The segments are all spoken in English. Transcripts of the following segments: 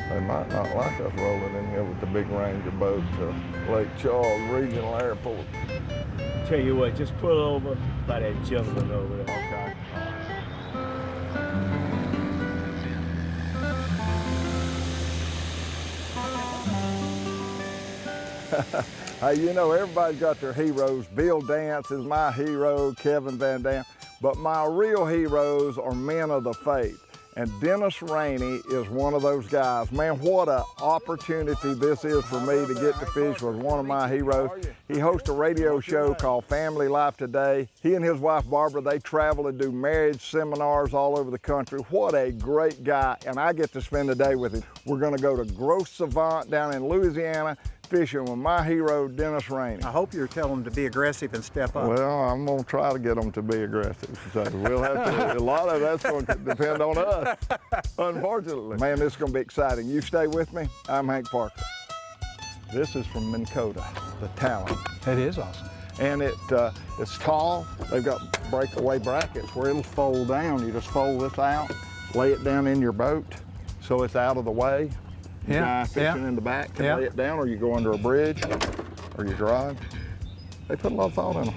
They might not like us rolling in here with the big Ranger boat to Lake Charles Regional Airport. Tell you what, just pull over by that gentleman over there. Okay. Hey, you know, everybody's got their heroes. Bill Dance is my hero, Kevin Van Dam. But my real heroes are men of the faith. And Dennis Rainey is one of those guys. Man, what an opportunity this is for me to get to fish with one of my heroes. He hosts a radio show called Family Life Today. He and his wife, Barbara, they travel and do marriage seminars all over the country. What a great guy, and I get to spend the day with him. We're gonna go to Grosse Savant down in Louisiana, fishing with my hero, Dennis Rainey. I hope you're telling them to be aggressive and step up. Well, I'm going to try to get them to be aggressive. So we'll have to, a lot of that's going to depend on us, unfortunately. Man, this is going to be exciting. You stay with me. I'm Hank Parker. This is from Minn Kota, the Talon. That is awesome. And it's tall. They've got breakaway brackets where it'll fold down. You just fold this out, lay it down in your boat so it's out of the way. Guy fishing in the back can lay it down, or you go under a bridge, or you drive. They put a lot of thought in them.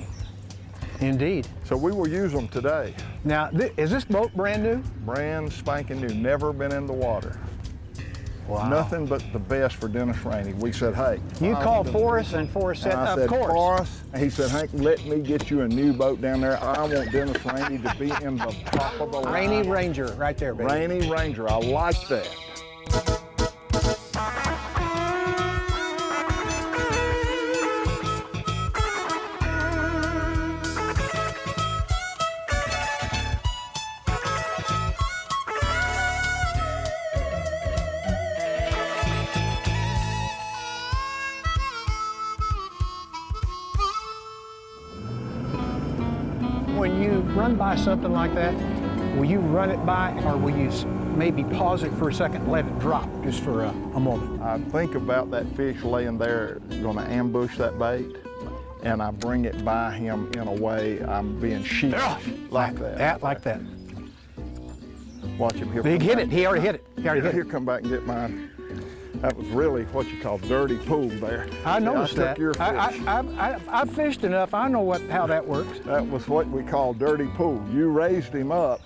Indeed. So we will use them today. Now, is this boat brand new? Brand spanking new, never been in the water. Wow. Nothing but the best for Dennis Rainey. We said, hey. You called Forrest, and Forrest said, of course. Forrest, and he said, Hank, let me get you a new boat down there. I want Dennis Rainey to be in the top of the line. Rainey Ranger, right there, baby. Rainey Ranger, I like that. When you run by something like that, will you run it by, or will you maybe pause it for a second and let it drop just for a moment? I think about that fish laying there, gonna ambush that bait, and I bring it by him in a way I'm being sheepish, like that. Like that. Watch him here. Big hit it, he already hit it. He'll come back and get mine. That was really what you call dirty pool there. I noticed that. I took your fish. I've fished enough, I know how that works. That was what we call dirty pool. You raised him up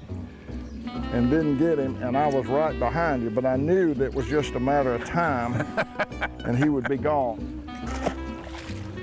and didn't get him, and I was right behind you, but I knew that it was just a matter of time and he would be gone.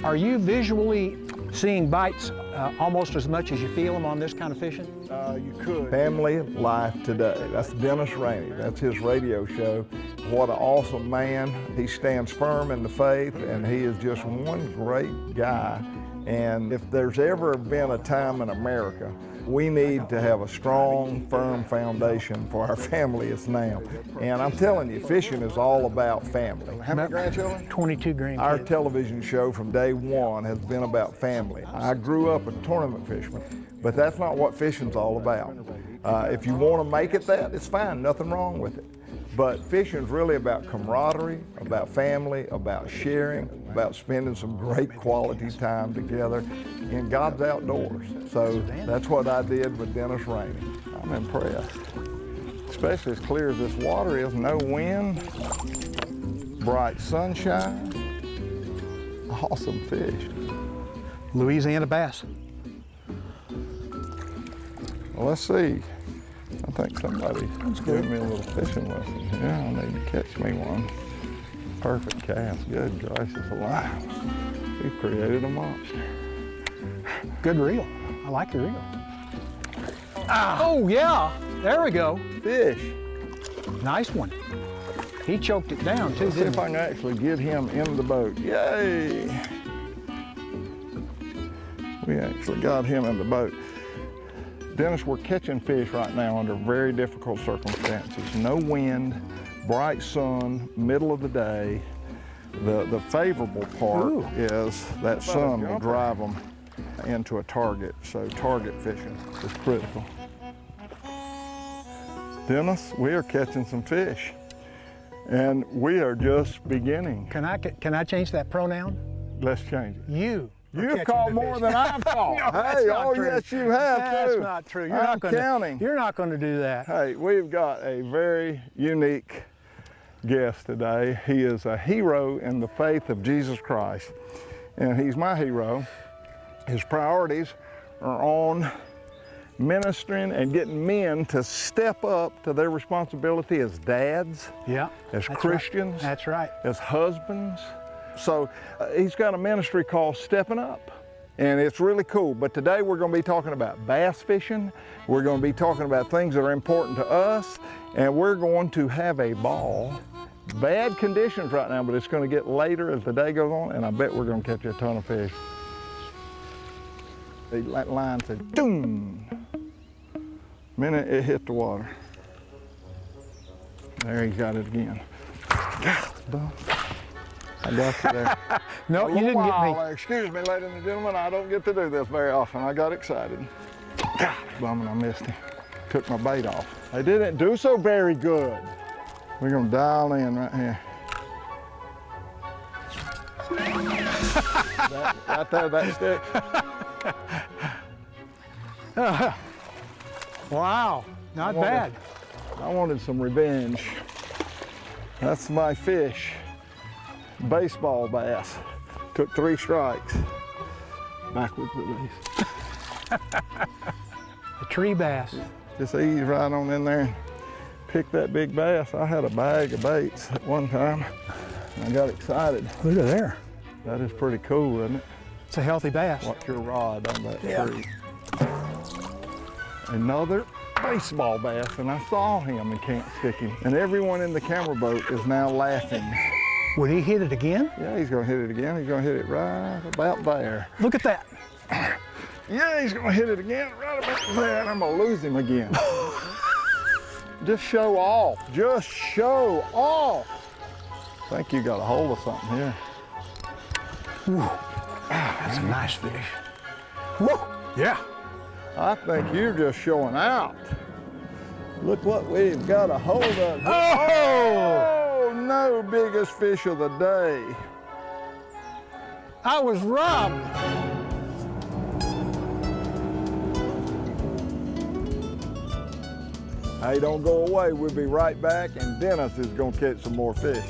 Are you visually seeing bites almost as much as you feel them on this kind of fishing? You could. Family Life Today. That's Dennis Rainey. That's his radio show. What an awesome man. He stands firm in the faith, and he is just one great guy. And if there's ever been a time in America, we need to have a strong, firm foundation for our family. It's now. And I'm telling you, fishing is all about family. How many grandchildren? 22 grandkids. Our television show from day one has been about family. I grew up a tournament fisherman, but that's not what fishing's all about. If you want to make it that, it's fine, nothing wrong with it. But fishing's really about camaraderie, about family, about sharing, about spending some great quality time together in God's outdoors. So that's what I did with Dennis Rainey. I'm impressed. Especially as clear as this water is, no wind, bright sunshine, awesome fish. Louisiana bass. Well, let's see. I think somebody's giving me a little fishing lesson. Yeah, I need to catch me one. Perfect cast. Good gracious alive. He created a monster. Good reel. I like the reel. Ah. Oh, yeah. There we go. Fish. Nice one. He choked it down, too, Let's see didn't if I can actually get him in the boat. Yay! We actually got him in the boat. Dennis, we're catching fish right now under very difficult circumstances. No wind, bright sun, middle of the day. The favorable part is that sun will drive them into a target, so target fishing is critical. Dennis, we are catching some fish, and we are just beginning. Can I change that pronoun? Let's change it. You've caught more than I've caught. No, hey, oh true. Yes, you have That's too. not true. I'm counting. You're not going to do that. Hey, we've got a very unique guest today. He is a hero in the faith of Jesus Christ, and he's my hero. His priorities are on ministering and getting men to step up to their responsibility as dads, Yeah. as that's Christians, Right. That's right. as husbands. So he's got a ministry called Stepping Up, and it's really cool. But today we're going to be talking about bass fishing. We're going to be talking about things that are important to us, and we're going to have a ball. Bad conditions right now, but it's going to get later as the day goes on, and I bet we're going to catch a ton of fish. That line said, doom. Minute it hit the water. There, he's got it again. Boom. I got you there. No, you didn't get me. Excuse me, ladies and gentlemen, I don't get to do this very often. I got excited. Bum, and I missed him. Took my bait off. I didn't do so very good. We're gonna dial in right here. Right there, that stick. Wow, not bad. I wanted some revenge. That's my fish. Baseball bass. Took 3 strikes. Backwards release. A tree bass. Just ease right on in there and pick that big bass. I had a bag of baits at one time, and I got excited. Look at there. That is pretty cool, isn't it? It's a healthy bass. Watch your rod on that Yeah. tree. Another baseball bass, and I saw him and can't stick him. And everyone in the camera boat is now laughing. Would he hit it again? Yeah, he's gonna hit it again. He's gonna hit it right about there. Look at that. Yeah, he's gonna hit it again right about there, and I'm gonna lose him again. Just show off. Just show off. I think you got a hold of something here. Whew. That's a nice fish. Woo. Yeah. I think you're just showing out. Look what we've got a hold of. Oh! No, biggest fish of the day. I was robbed. Hey, don't go away. We'll be right back, and Dennis is gonna catch some more fish.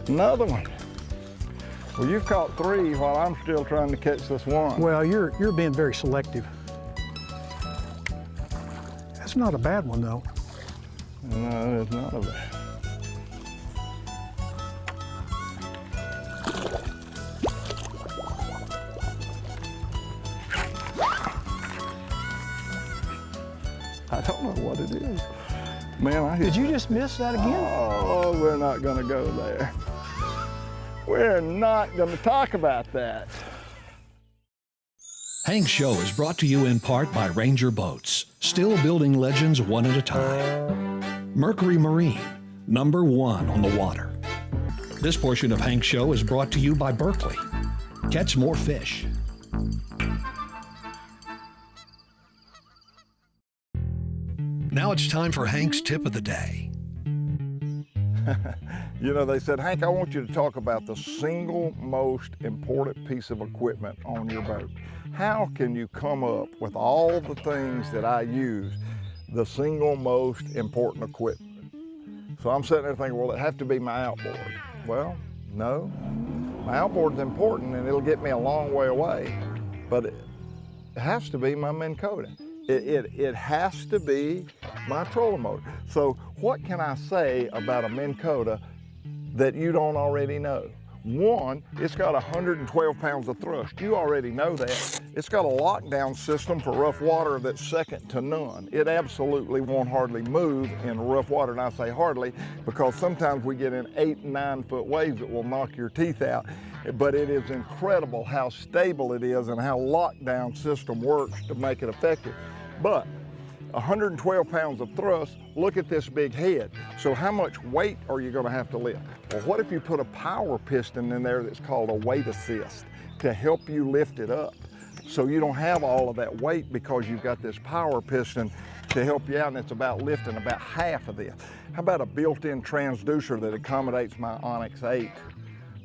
Another one. Well, you've caught 3 while I'm still trying to catch this one. Well, you're being very selective. That's not a bad one, though. No, it's not a bad. I don't know what it is. Man, I hit. Did you just miss that again? Oh, we're not gonna go there. We're not gonna talk about that. Hank's Show is brought to you in part by Ranger Boats, still building legends one at a time. Mercury Marine, #1 on the water. This portion of Hank's Show is brought to you by Berkeley. Catch more fish. Now it's time for Hank's Tip of the Day. You know, they said, Hank, I want you to talk about the single most important piece of equipment on your boat. How can you come up with all the things that I use, the single most important equipment? So I'm sitting there thinking, well, it have to be my outboard. Well, no, my outboard's important and it'll get me a long way away, but it has to be my Minn Kota. It has to be my trolling motor. So what can I say about a Minn Kota that you don't already know? One, it's got 112 pounds of thrust. You already know that. It's got a lockdown system for rough water that's second to none. It absolutely won't hardly move in rough water, and I say hardly because sometimes we get in 8 and 9 foot waves that will knock your teeth out. But it is incredible how stable it is and how lockdown system works to make it effective. But 112 pounds of thrust, look at this big head. So how much weight are you gonna have to lift? Well, what if you put a power piston in there that's called a weight assist to help you lift it up? So you don't have all of that weight because you've got this power piston to help you out, and it's about lifting about half of this. How about a built-in transducer that accommodates my Onyx 8?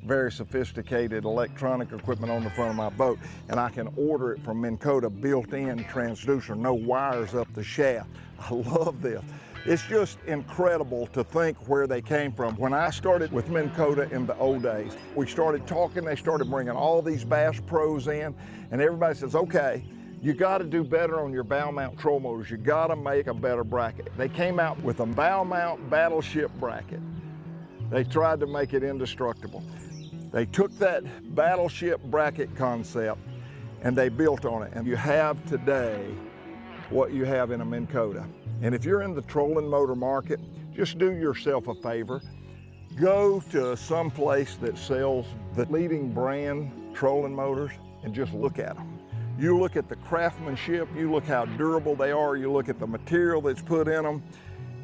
Very sophisticated electronic equipment on the front of my boat, and I can order it from Minn Kota, built-in transducer, no wires up the shaft. I love this. It's just incredible to think where they came from. When I started with Minn Kota in the old days, we started talking, they started bringing all these Bass pros in, and everybody says, okay, you gotta do better on your bow mount trolling motors. You gotta make a better bracket. They came out with a bow mount battleship bracket. They tried to make it indestructible. They took that battleship bracket concept and they built on it. And you have today what you have in a Minn Kota. And if you're in the trolling motor market, just do yourself a favor. Go to some place that sells the leading brand trolling motors and just look at them. You look at the craftsmanship, you look how durable they are, you look at the material that's put in them,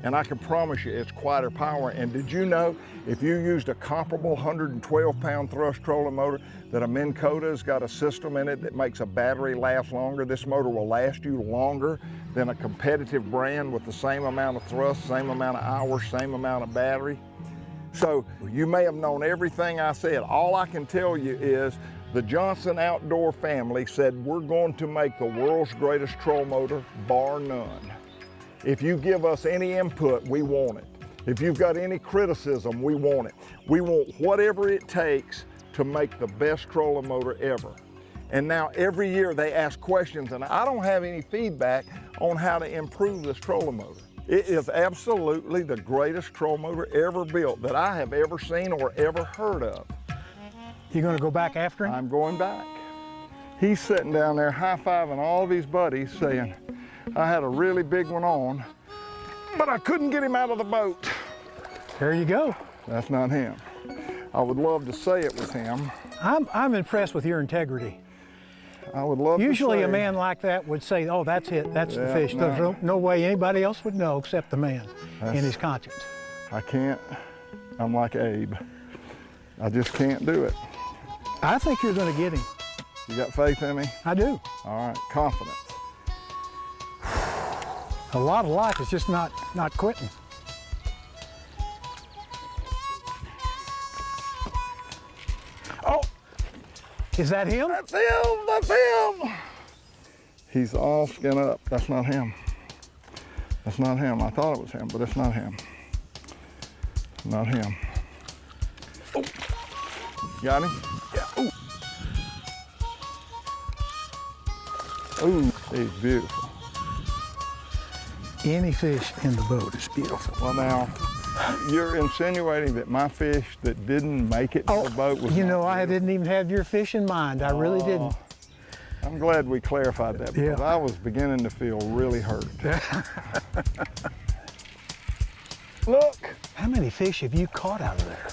and I can promise you it's quite a power. And did you know if you used a comparable 112-pound thrust trolling motor, that a Minn Kota's got a system in it that makes a battery last longer? This motor will last you longer than a competitive brand with the same amount of thrust, same amount of hours, same amount of battery. So you may have known everything I said. All I can tell you is the Johnson Outdoor family said we're going to make the world's greatest troll motor, bar none. If you give us any input, we want it. If you've got any criticism, we want it. We want whatever it takes to make the best trolling motor ever. And now every year they ask questions, and I don't have any feedback on how to improve this trolling motor. It is absolutely the greatest troll motor ever built that I have ever seen or ever heard of. You gonna go back after him? I'm going back. He's sitting down there high-fiving all of his buddies saying, I had a really big one on, but I couldn't get him out of the boat. There you go. That's not him. I would love to say it was him. I'm impressed with your integrity. I would love Usually to say, a man like that would say, oh, that's it, that's the Yeah, fish. no. There's no way anybody else would know except the man in his conscience. I can't. I'm like Abe. I just can't do it. I think you're gonna get him. You got faith in me? I do. All right, confidence. A lot of life is just not quitting. Oh, is that him? That's him, that's him. He's all skin up. That's not him. That's not him. I thought it was him, but it's not him. Not him. Oh. Got him? Yeah. Ooh. Ooh, he's beautiful. Any fish in the boat is beautiful. Well now, you're insinuating that my fish that didn't make it to the boat was You know, not I beautiful? didn't even have your fish in mind. I really didn't. I'm glad we clarified that because Yeah. I was beginning to feel really hurt. Look, How many fish have you caught out of there?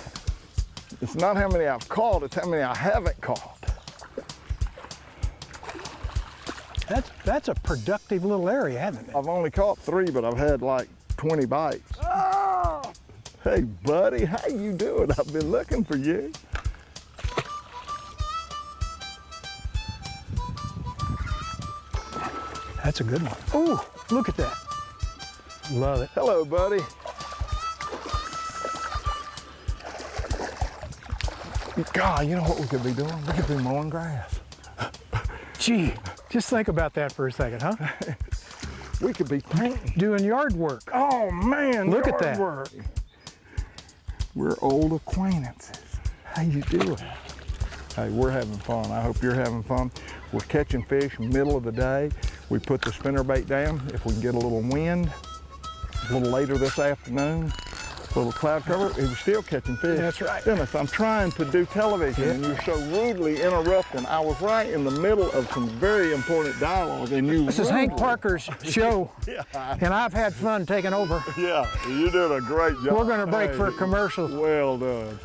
it's not how many I've caught, it's how many I haven't caught. That's a productive little area, hasn't it? I've only caught 3, but I've had like 20 bites. Oh! Hey buddy, how you doing? I've been looking for you. That's a good one. Oh, look at that. Love it. Hello, buddy. God, you know what we could be doing? We could be mowing grass. Gee, just think about that for a second, huh? We could be painting. Doing yard work. Oh man, Look at yard that. work. We're old acquaintances. How you doing? Hey, we're having fun. I hope you're having fun. We're catching fish middle of the day. We put the spinnerbait down. If we can get a little wind, a little later this afternoon, a little cloud cover, it was still catching fish. That's right. Dennis, I'm trying to do television and you're so rudely interrupting. I was right in the middle of some very important dialogue and you This is Hank rudely- Parker's show, Yeah, and I've had fun taking over. yeah, you did a great job. We're gonna break Hey, for a commercial. Well done.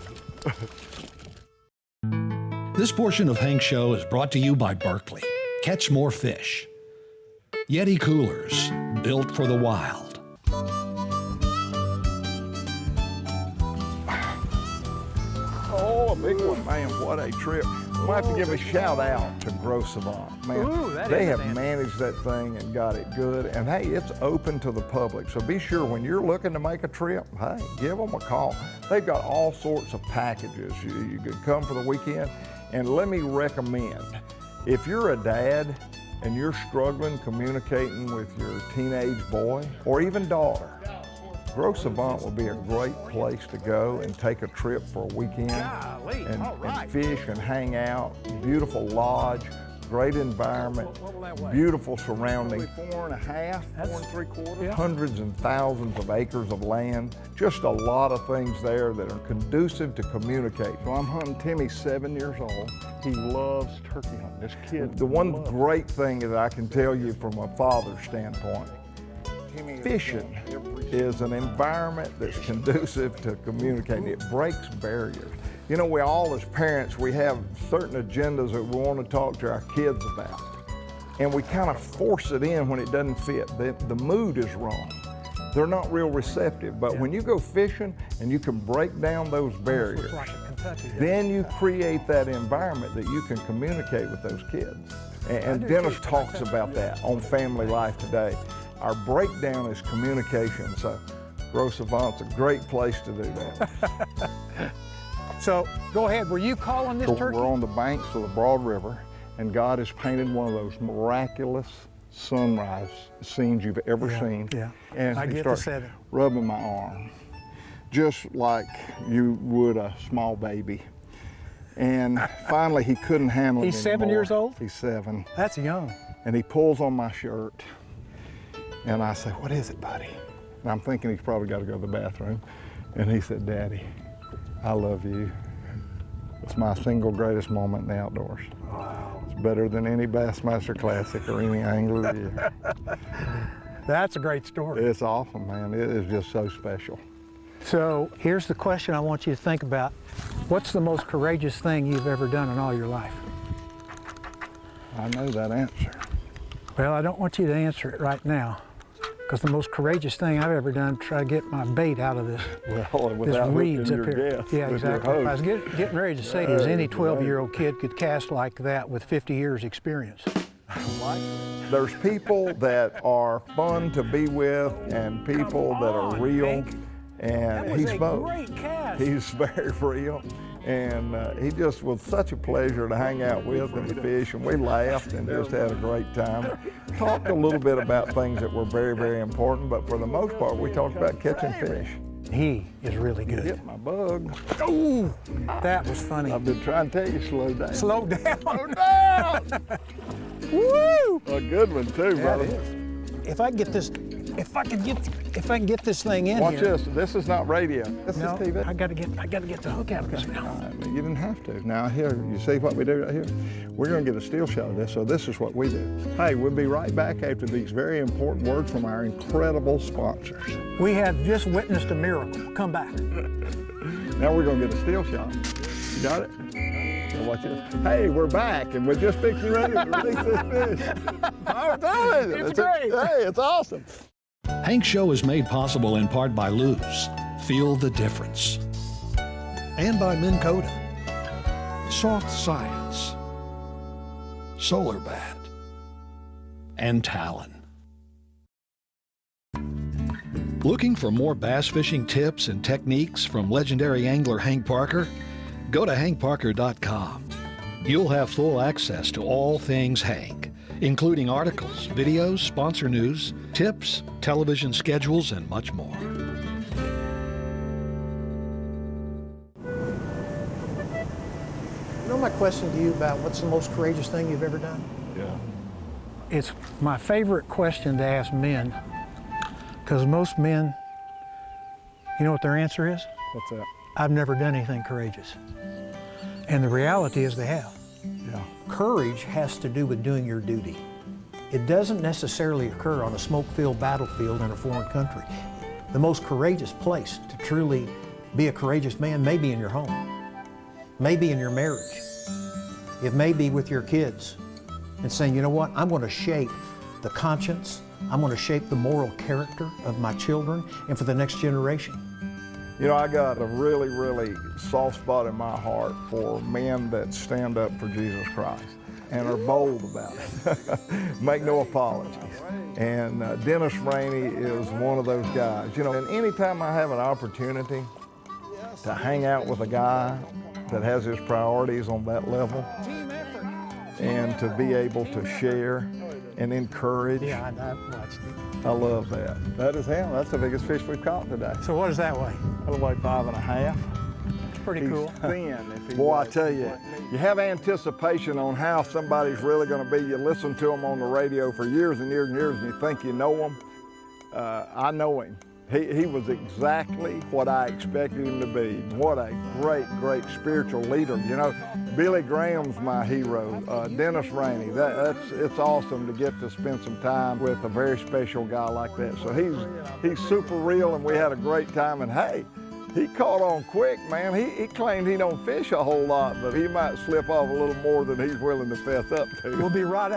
This portion of Hank's Show is brought to you by Berkeley. Catch more fish. Yeti coolers, built for the wild. Oh, a big one, man, what a trip. We'll have to give a shout out to Grow Savant, man. Ooh, that they is have an answer. managed that thing and got it good. And hey, it's open to the public. So be sure when you're looking to make a trip, hey, give them a call. They've got all sorts of packages. You could come for the weekend. And let me recommend, if you're a dad and you're struggling communicating with your teenage boy or even daughter, Gros Savant would be a great place to go and take a trip for a weekend and fish and hang out. Beautiful lodge, great environment, beautiful surroundings. 4.5, 4.75, hundreds and thousands of acres of land. Just a lot of things there that are conducive to communicate. So I'm hunting Timmy's 7 years old. He loves turkey hunting. This kid. The one great thing that I can tell you from a father's standpoint, fishing is an environment that's conducive to communicating. It breaks barriers. You know, we all as parents, we have certain agendas that we want to talk to our kids about. And we kind of force it in when it doesn't fit. The mood is wrong. They're not real receptive. But when you go fishing and you can break down those barriers, then you create that environment that you can communicate with those kids. And Dennis talks about that on Family Life Today. Our breakdown is communication, so Gros Savant's a great place to do that. So go ahead, were you calling this turkey? We're on the banks of the Broad River, and God has painted one of those miraculous sunrise scenes you've ever seen. Yeah, And I he get the starts setting. rubbing my arm, just like you would a small baby. And finally, he couldn't handle it He's 7 anymore. years old? He's 7. That's young. And he pulls on my shirt, and I say, "What is it, buddy?" And I'm thinking he's probably got to go to the bathroom. And he said, "Daddy, I love you. It's my single greatest moment in the outdoors. Wow. It's better than any Bassmaster Classic or any angler of the year." That's a great story. It's awesome, man. It is just so special. So here's the question I want you to think about. What's the most courageous thing you've ever done in all your life? I know that answer. Well, I don't want you to answer it right now, because the most courageous thing I've ever done to try to get my bait out of this, Well, without reeds hooking up your here. guest Yeah, with your exactly. I was hook. getting ready to say, is any 12-year-old kid could cast like that with 50 years experience. There's people that are fun to be with and people that are real. And he's both. Great cast. He's very real. And he just was such a pleasure to hang out with and to fish, and we laughed and just had a great time. Talked a little bit about things that were very, very important, but for the most part, we talked about catching fish. He is really good. Hit my bug. Ooh, that was funny. I've been trying to tell you, slow down. Slow down. Slow down! Woo! A good one too, That brother. is. If I get this, if I can get this thing in Watch here. this. This is not radio. This No, is TV. I gotta get the hook out of this now. You didn't have to. Now here, you see what we do right here? We're gonna get a still shot of this, so this is what we do. Hey, we'll be right back after these very important words from our incredible sponsors. We have just witnessed a miracle. Come back. Now we're gonna get a still shot. You got it? Now watch this. Hey, we're back, and we're just fixing ready to release this fish. I'm telling you, It's great. Hey, it's awesome. Hank Show is made possible in part by Luz. Feel the difference. And by Minn Kota. Soft Science. Solar Bat. And Talon. Looking for more bass fishing tips and techniques from legendary angler Hank Parker? Go to hankparker.com. You'll have full access to all things Hank, including articles, videos, sponsor news, tips, television schedules, and much more. You know my question to you about what's the most courageous thing you've ever done? Yeah. It's my favorite question to ask men, because most men, you know what their answer is? What's that? I've never done anything courageous. And the reality is they have. Yeah. Courage has to do with doing your duty. It doesn't necessarily occur on a smoke-filled battlefield in a foreign country. The most courageous place to truly be a courageous man may be in your home, may be in your marriage. It may be with your kids and saying, you know what, I'm going to shape the conscience, I'm going to shape the moral character of my children and for the next generation. You know, I got a really, really soft spot in my heart for men that stand up for Jesus Christ and are bold about it. Make no apologies. And Dennis Rainey is one of those guys. You know, and anytime I have an opportunity to hang out with a guy that has his priorities on that level and to be able to share and encourage. Yeah, I watched it. I love that. That is him. That's the biggest fish we've caught today. So what does that weigh? That'll weigh 5.5. Pretty He's cool. thin. Boy, I tell you, you have anticipation on how somebody's really going to be. You listen to them on the radio for years and years and years, and you think you know them. I know him. He was exactly what I expected him to be. What a great, great spiritual leader. You know, Billy Graham's my hero. Dennis Rainey. It's awesome to get to spend some time with a very special guy like that. So he's super real, and we had a great time. And hey, he caught on quick, man. He claimed he don't fish a whole lot, but he might slip off a little more than he's willing to fess up to. We'll be right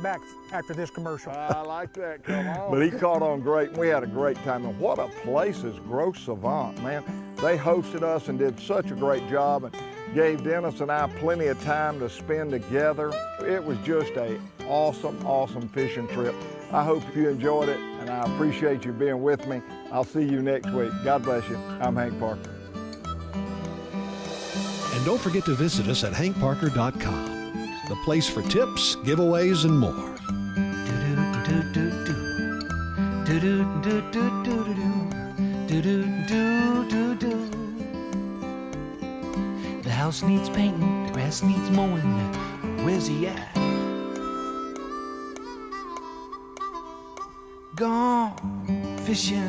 back after this commercial. I like that, come on. But he caught on great, and we had a great time. And what a place is Gros Savant, man. They hosted us and did such a great job and gave Dennis and I plenty of time to spend together. It was just a awesome, awesome fishing trip. I hope you enjoyed it, and I appreciate you being with me. I'll see you next week. God bless you. I'm Hank Parker. And don't forget to visit us at hankparker.com, the place for tips, giveaways, and more. The house needs painting, the grass needs mowing. Where's he at? Gone fishing.